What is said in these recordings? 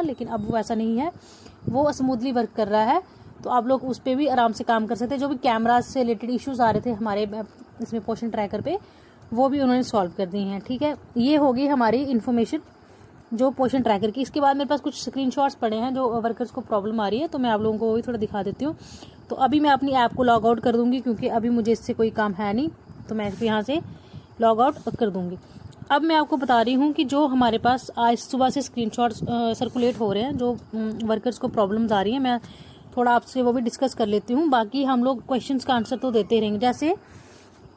लेकिन अब वो ऐसा नहीं है, वो स्मूथली वर्क कर रहा है। तो आप लोग उस पर भी आराम से काम कर सकते हैं। जो भी कैमरा से रिलेटेड इश्यूज आ रहे थे हमारे इसमें पोर्शन ट्रैकर पे, वो भी उन्होंने सॉल्व कर दी हैं। ठीक है, ये होगी हमारी इन्फॉर्मेशन जो पोर्शन ट्रैकर की। इसके बाद मेरे पास कुछ स्क्रीनशॉट्स पड़े हैं जो वर्कर्स को प्रॉब्लम आ रही है, तो मैं आप लोगों को वो भी थोड़ा दिखा देती हूँ। तो अभी मैं अपनी ऐप को लॉग आउट कर दूंगी क्योंकि अभी मुझे इससे कोई काम है नहीं, तो मैं यहाँ से लॉग आउट कर दूंगी। अब मैं आपको बता रही हूँ कि जो हमारे पास आज सुबह से स्क्रीनशॉट्स सर्कुलेट हो रहे हैं, जो वर्कर्स को प्रॉब्लम्स आ रही हैं, मैं थोड़ा आपसे वो भी डिस्कस कर लेती हूँ। बाकी हम लोग क्वेश्चंस का आंसर तो देते रहेंगे। जैसे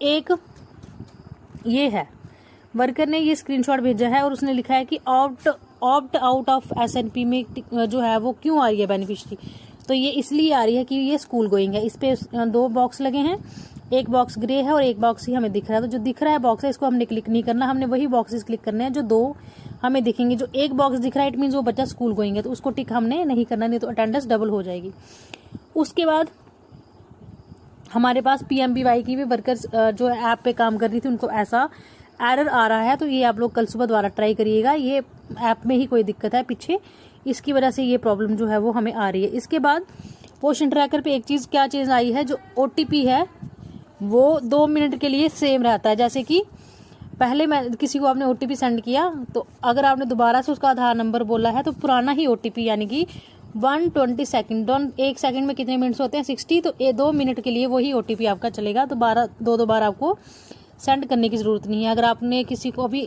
एक ये है, वर्कर ने ये स्क्रीनशॉट भेजा है और उसने लिखा है कि ऑप्ट आउट ऑफ एसएनपी में जो है वो क्यों आ रही है बेनिफिशियरी। तो ये इसलिए आ रही है कि ये स्कूल गोइंग है। इस पे 2 बॉक्स लगे हैं, एक बॉक्स ग्रे है और एक बॉक्स ही हमें दिख रहा है। तो जो दिख रहा है बॉक्स है, इसको हमने क्लिक नहीं करना, हमने वही बॉक्सेस क्लिक करने हैं जो 2 हमें दिखेंगे। जो एक बॉक्स दिख रहा है इट मीन्स वो बच्चा स्कूल गोइंग है, तो उसको टिक हमने नहीं करना, नहीं तो अटेंडेंस डबल हो जाएगी। उसके बाद हमारे पास PMBY की भी वर्कर्स जो ऐप पे काम कर रही थी, उनको ऐसा एरर आ रहा है। तो ये आप लोग कल सुबह दोबारा ट्राई करिएगा। ये ऐप में ही कोई दिक्कत है पीछे, इसकी वजह से ये प्रॉब्लम जो है वो हमें आ रही है। इसके बाद पोर्शन ट्रैकर पे एक चीज़ क्या चीज़ आई है, जो OTP है वो 2 मिनट के लिए सेम रहता है। जैसे कि पहले मैं किसी को आपने OTP सेंड किया, तो अगर आपने दोबारा से उसका आधार नंबर बोला है तो पुराना ही OTP यानी कि 120 सेकेंड, 1 सेकेंड में कितने मिनट्स होते हैं 60, तो 2 मिनट के लिए वही OTP आपका चलेगा। दो बार आपको सेंड करने की ज़रूरत नहीं है। अगर आपने किसी को अभी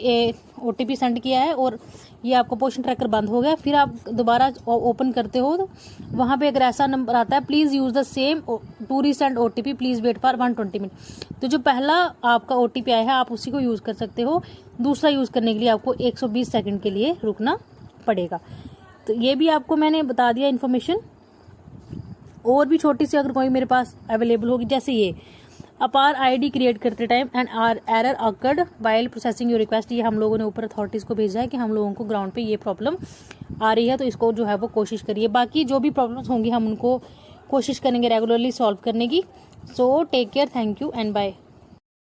OTP सेंड किया है और ये आपका पोर्शन ट्रैकर बंद हो गया, फिर आप दोबारा ओपन करते हो, तो वहाँ पे अगर ऐसा नंबर आता है please use the same to resend OTP please wait for 120 minute, तो जो पहला आपका OTP आया है आप उसी को यूज़ कर सकते हो। दूसरा यूज़ करने के लिए आपको 120 सेकेंड के लिए रुकना पड़ेगा। तो ये भी आपको मैंने बता दिया इन्फॉर्मेशन। और भी छोटी सी अगर कोई मेरे पास अवेलेबल होगी, जैसे ये अपार ID क्रिएट करते time and error occurred while processing your request, ये हम लोगों ने ऊपर अथॉरिटीज़ को भेजा है कि हम लोगों को ग्राउंड पे ये प्रॉब्लम आ रही है, तो इसको जो है वो कोशिश करिए। बाकी जो भी प्रॉब्लम्स होंगी हम उनको कोशिश करेंगे रेगुलरली सॉल्व करने की। So take care, thank you and bye.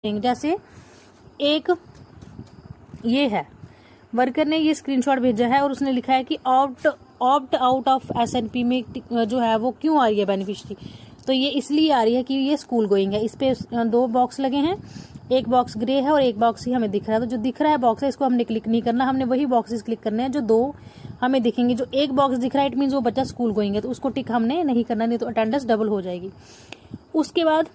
जैसे एक ये है, वर्कर ने ये स्क्रीनशॉट भेजा है और उसने लिखा है कि ऑप्ट आउट ऑफ एसएनपी में जो है वो क्यों आ रही है बेनिफिशियरी। तो ये इसलिए आ रही है कि ये स्कूल गोइंग है। इस पे 2 बॉक्स लगे हैं, एक बॉक्स ग्रे है और एक बॉक्स ही हमें दिख रहा है। तो जो दिख रहा है बॉक्स है, इसको हमने क्लिक नहीं करना, हमने वही बॉक्सेस क्लिक करने हैं जो 2 हमें दिखेंगे। जो एक बॉक्स दिख रहा है इट मीन्स वो बच्चा स्कूल गोइंग है, तो उसको टिक हमने नहीं करना, नहीं तो अटेंडेंस डबल हो जाएगी। उसके बाद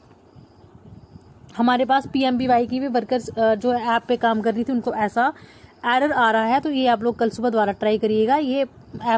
हमारे पास PMBY की भी वर्कर्स जो ऐप पे काम कर रही थी, उनको ऐसा एरर आ रहा है। तो ये आप लोग कल सुबह दोबारा ट्राई करिएगा। ये ऐप